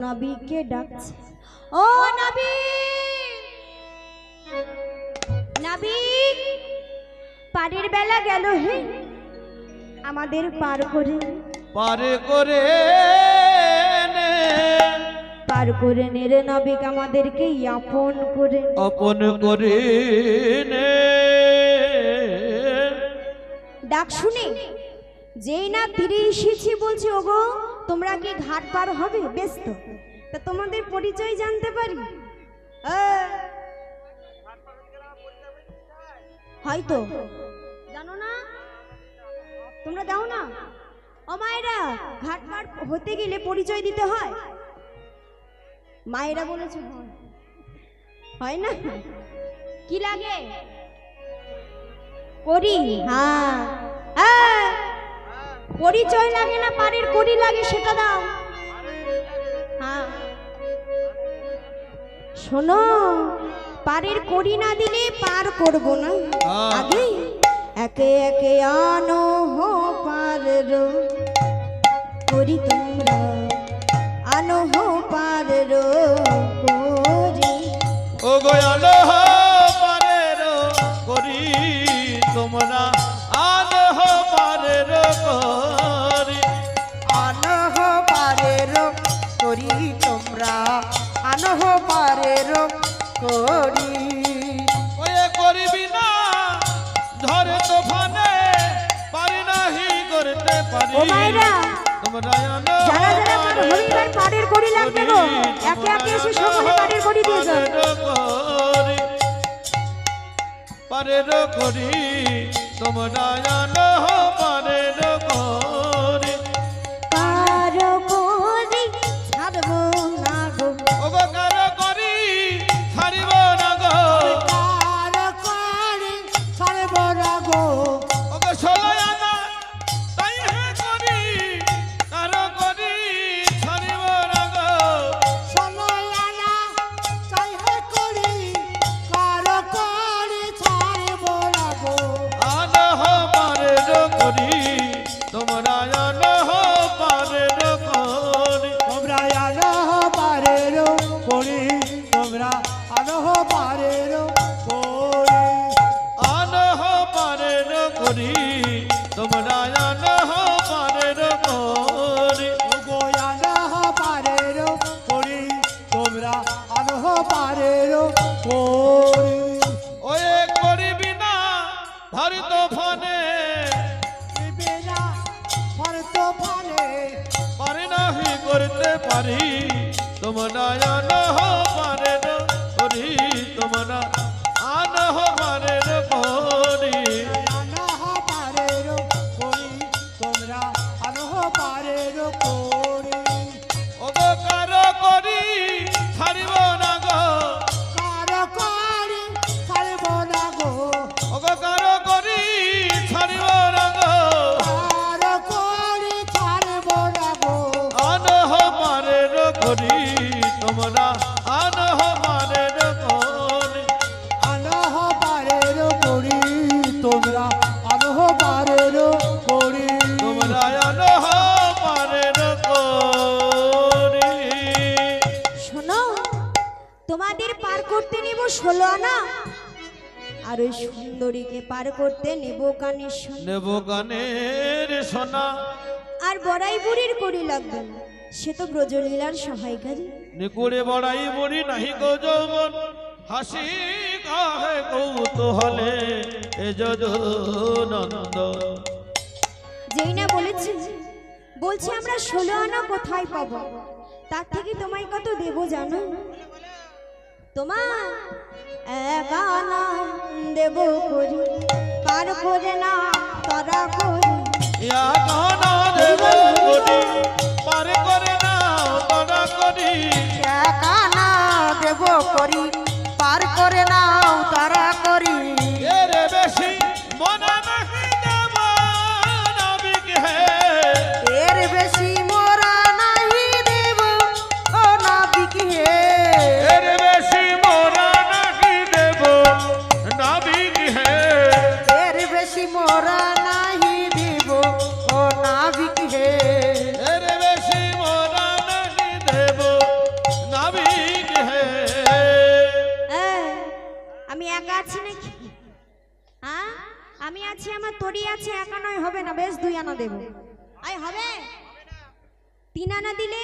নবীকে ডাকছে। ও নবী, নবী, পারের বেলা গেল হে, আমাদের পার করে নে রে নবীকে, আমাদেরকে আপন করে নে। ডাক শুনে যেই না তীরে এসেছি বলছি, ওগো তোমরা কি ঘাট পার হবে? বেশ, তো তা তোমাদের পরিচয় জানতে পারি? হয়তো জানো না, তোমরা দাও না। ও মায়েরা, ঘাট পার হতে গেলে পরিচয় দিতে হয়। মায়েরা বলেছে হয় না, কি লাগে করি? হ্যাঁ, পরিচয় লাগে না, পারের করি লাগে, সেটা দাও। হ্যাঁ শোনো, পারের করি না দিলে পার করব না। আগে একে একে আনো হো পারের করি, তোমরা আনো হো পারের করি। ও গো আনো হো পারের করি, তোমরা আনো হো পারের করি। আনো হো পারের করি, তোমরা আনো হো পারের করি। ওয়ে করবি না ঝড়ে তোফানে, পারি নাহি করতে পারি। ও মায়েরা, তোমরা আনো যারা যারা হরিবার পারের করি লাগবে গো, একে একে এসে সকলে পারের করি দিয়ে যাও। পারের করি, তোমরা আনো হো পারের করি। পার করি ছাড়বো না গো, ওগো কার করি ছাড়িব না গো। কার করি ছাড়ব না গো। ওগো ষোলো আনা তাই হে করি, কার করি ছাড়িব না গো। সময় আনা চাই হে করি, কার করি ছাড়ব না গো। আনো হো পারের করি, তোমরা আনো হো পারের করি। তোমরা আনো হো পারের করি, তোমরা আনো হো পারের করি। আনো হো পারের করি, তোমরা আনো হো পারের করি। গো আনো হো পারের করি, তোমরা আনো হো পারের করি। ওয়ে করবি না ধরি তোফানে, বিনা ফরতো ফানে, পারি নাহি করতে পারি। তোমরা আনো হো পারের করি, তোমরা আনো হো পারের করি। আনো হো পারের করি, তোমরা আনো হো পারের করি। ওগো কার করি ছাড়িব না গো। কার করি ছাড়ব না গো। ওগো কার করি ছাড়িব না গো। কার করি ছাড়ব না গো। আনো হো পারের করি, তোমরা আনো হো পারের করি। আনো হো পারের করি, তোমরা আনো হো পারের করি। তোমরা আনো হো পারের করি। শোনো, তোমাদের পার করতে নেব 16 আনা, আর ওই সুন্দরীকে পার করতে নেব কানের সোনা। নেব গানের সোনা, আর বড়াই বুড়ির করি লাগবে না, সে তো ব্রজলীলার সহায়কারী। নিকুড়ে বড়াই বুড়ি নাহি গো যৌবন, হাসি গাহে কৌতূহলে এ যদুনন্দ। যেই না বলছে আমরা 16 আনা কোথায় পাবো, তার থেকে তোমায় কত দেব জানো? তোমার 1 আনা দেব করি, পার করে না তারা করি। ইয়া কানা দেব করি, পার করে না তারা করি। কানা দেব করি, পার করে নাও তারা করি। এর বেশি মনে নাহি দেব নাবিক হে। এর বেশি মোরা নাহি দেব ও নাবিক হে। এর বেশি মোরা নাহি দেব নাবিক হে। এর বেশি মোরা নাহি দেব ও নাবিক হে। এর বেশি মোরা নাহি দেব একা আছি নাকি? হ্যাঁ, আমি আছি, আমার তরি আছে, একা নয়, হবে না। বেশ 2 আনা দেবো। আই হবে? 3 আনা দিলে?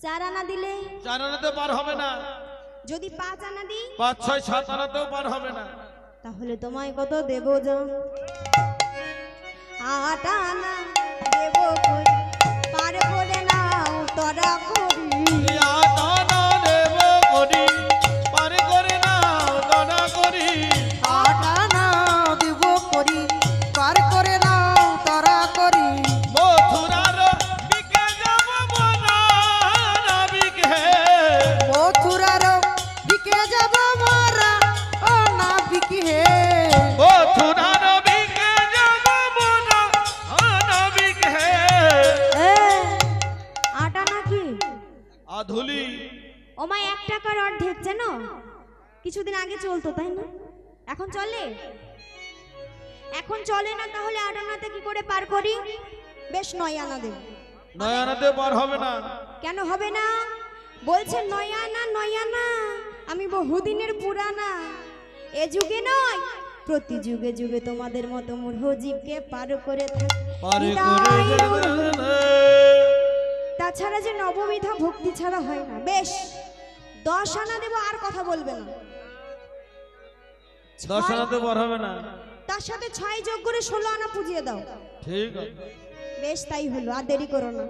4 আনা দিলে? 4 আনাতে পার হবে না। যদি 5 আনা দিই? 5, 6, 7 আনাতেও পার হবে না। তাহলে তোমায় কত দেবো জান? 8 আনা দেবো করি, পার করে নাও তোরা করি। 8 আনা দেব করি, পার করে নাও দানা করি। 8 আনা দিব করি, পার করে নাও তারা করি। মথুরার বিকে যাব মোরা নাবিক হে। মথুরার দিকে যাব মোরা ও নাবিক হে। মথুরার বিকে যাব মোরা নাবিক হে। 8 আনা কি? আধুলি ও মা, 1 টাকার অর্ধেক জানো? কিছুদিন আগে চলতো, তাই না? এখন চলে? এখন চলে না, তাহলে 8 আনাতে কি করে পার করি? বেশ 9 আনা দেব। 9 আনাতে পার হবে না। কেন হবে না? বলছে 9 আনা, 9 আনা। আমি বহুদিনের পুরানা, এ যুগে নয়, প্রতি যুগে যুগে তোমাদের মতো মূঢ় জীবকে পার করে থাকি। পারে হৃদয় করে মূঢ়। যাবে। তাছাড়া যে নববিধা ভক্তি ছাড়া হয় না। বেশ 10 আনা দেবো, আর কথা বলবে না। 10 আনাতে পার হবে না। তার সাথে 6 যোগ করে 16 আনা পুজিয়ে দাও। ঠিক আছে। বেশ তাই হলো, আর দেরি করো না,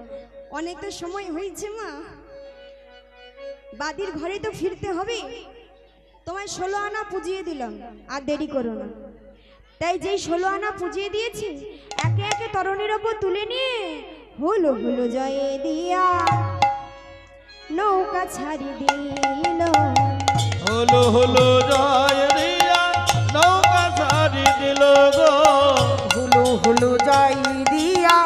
অনেক তো সময় হয়েছে মা। বাদির ঘরে তো ফিরতে হবে। তোমায় 16 আনা পুজিয়ে দিলাম, আর দেরি করো না। তাই যেই 16 আনা পুজিয়ে দিয়েছি, একে একে তরণীর ওপর তুলে নিয়ে হলো হলো জয়ে দিয়া নৌকা ছাড়ি দিল। হলো হলো জয় দিয়া নৌকা ছাড়ি দিল গো। হুলু হুলু যাই দিয়া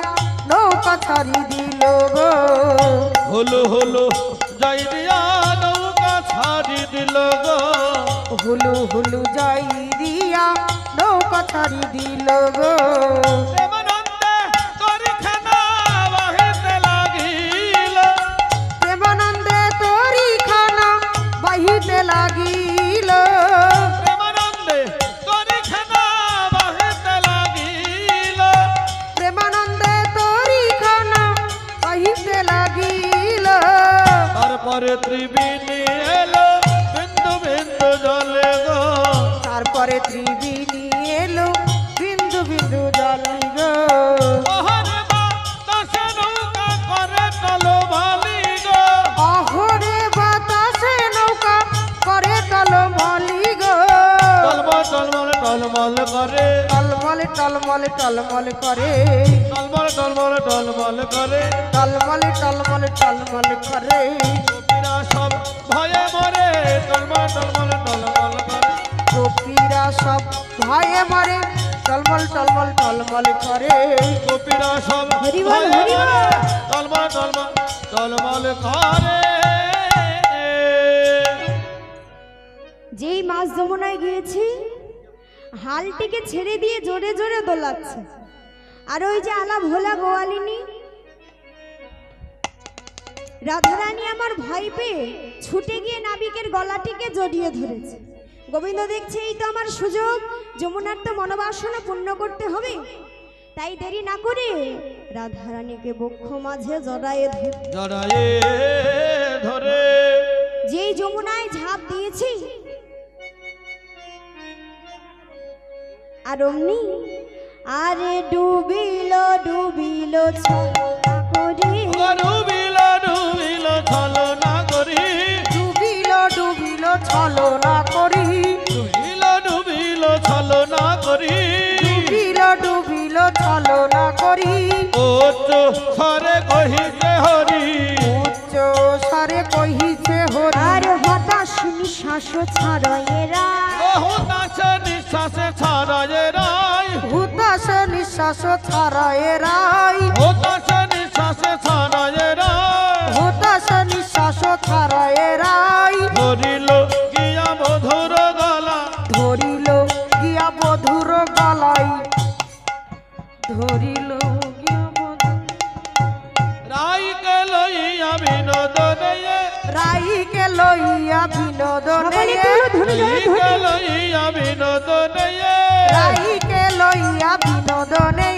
নৌকা ছাড়ি দিল গো। হলো হলো জয় দিয়া নৌকা ছাড়ি দিল গো। হুলু হুলু যাই দিয়া নৌকা ছাড়ি দিল গো। প্রেমানন্দে তরিখানা বাহিতে লাগিল। প্রেমানন্দে তরি খানা বাহিতে লাগিল। প্রেমানন্দে তরিখানা বাহিতে লাগিল। প্রেমানন্দে তরি খানা বাহিতে লাগিল। তারপরে ত্রিবেণী এলো বিন্দু বিন্দু জলে গো। তারপরে ত্রিবেণী এলো বিন্দু বিন্দু জলে গো। ওহরে বাতাসে নৌকা করে তলবালি গো। অহরে বাতাসে নৌকা করে টলমলি গো। টলমল টলমল টলমল করে। টলমলে টলমলে টলমল করে। টলমল টলমল টলমল করে। টলমলে টলমলে টলমল করে। গোপীরা সব ভয়ে মরে টলমল টলমল টলমল করে। গোপীরা সব ভয়ে মরে টলমল টলমল টলমল করে। গোপীরা সব হরি বল, ভয়ে হরি বল। মরে টলমল টলমল টলমল করে। যেই মাছ যমুনায় গিয়েছি, হালটিকে ছেড়ে দিয়ে জোরে জোরে দোলাচ্ছে। আর ওই যে আলা ভোলা গোয়ালিনী রাধারানী আমার ভয় পেয়ে ছুটে গিয়ে নাবিকের গলাটিকে জড়িয়ে ধরেছে। গোবিন্দ দেখছে এই তো আমার সুযোগ, যমুনার তো মনোবাসনা পূর্ণ করতে হবে। তাই দেরি না করে রাধারানীকে বক্ষ মাঝে জড়ায়ে ধরে জড়ায়ে ধরে যেই যমুনায় ঝাঁপ দিয়েছি, আর অমনি আরে ডুবিল ডুবিল ছলনা করি। ডুবিল ডুবিল ছলনা করি। ডুবিল ডুবিল ছলনা করি। ডুবিল ডুবিল ছলনা করি। ডুবিল ডুবিল ছলনা করি। উচ্চ স্বরে কহিতে হরি। উচ্চ স্বরে কহিছে হরি। আর হতাশ নিঃশ্বাস ছাড়য়েরা হতাশে নিঃশ্বাসে ছাড়ায় রায়। হুতাশ নিঃশ্বাস ছাড়ায় রাই। হতাশে নিঃশ্বাসে ছাড়ায় রায়। হুতাশ নিঃশ্বাস ছাড়ায় রাই। ধরিল গিয়া মধুর গলা। ধরিল গিয়া বধুর গলাই। ধরিল গিয়া বধুর রাইকে লইয়া বিনোদনে রাইকে লইয়া বিনোদনে সকলে একটু হলো ধনী ধনী ধনী। লইয়া বিনোদনে রাইকে লইয়া বিনোদনে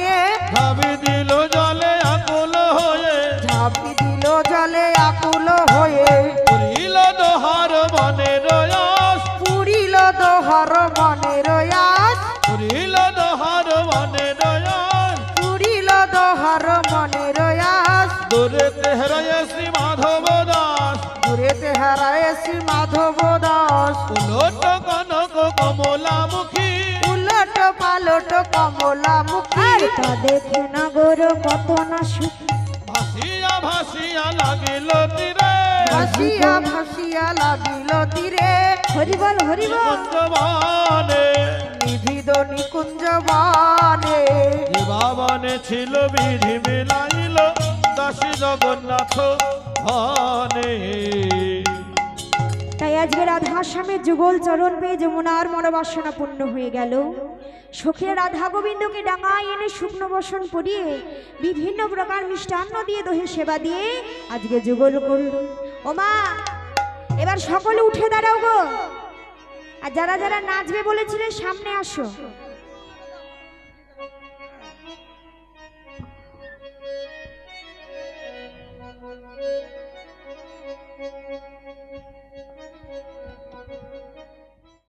ভাবি দিল জলে আকুল হয়ে ঝাঁপি দিল জলে আকুল হয়ে পুরিল দোহার মনের আস পুরিল দোহর মনের আস পুরিল দোহার মনের আস পুরিল দোহর মনের আস দূরে তেহরায় শ্রী মাধব দাস দূরেতে হারায় শ্রী মাধব দাস উলট কনক কমলামুখী উলট পালট কমলা মুখী তা দেখে না গোর কত না সুখী ভাসিয়া ভাসিয়া লাগিল তীরে ভাসিয়া ভাসিয়া লাগিল তীরে হরিবল হরিবল কুঞ্জবানে নিভিদ নিকুঞ্জ বানে জীবাবনে ছিল বিধি মিলাইল দাসী জগন্নাথ ধনে তাই আজকে রাধার স্বামী যুগল চরণ পেয়ে যমুনার মনোবাসনা পূর্ণ হয়ে গেল। সখীরা রাধা গোবিন্দকে ডাঙায় এনে শুকনো বসন পরিয়ে বিভিন্ন প্রকার মিষ্টান্ন দিয়ে দহে সেবা দিয়ে আজকে যুগল করল। ও মা, এবার সকলে উঠে দাঁড়াও গো, আর যারা যারা নাচবে বলেছিলে সামনে আসো।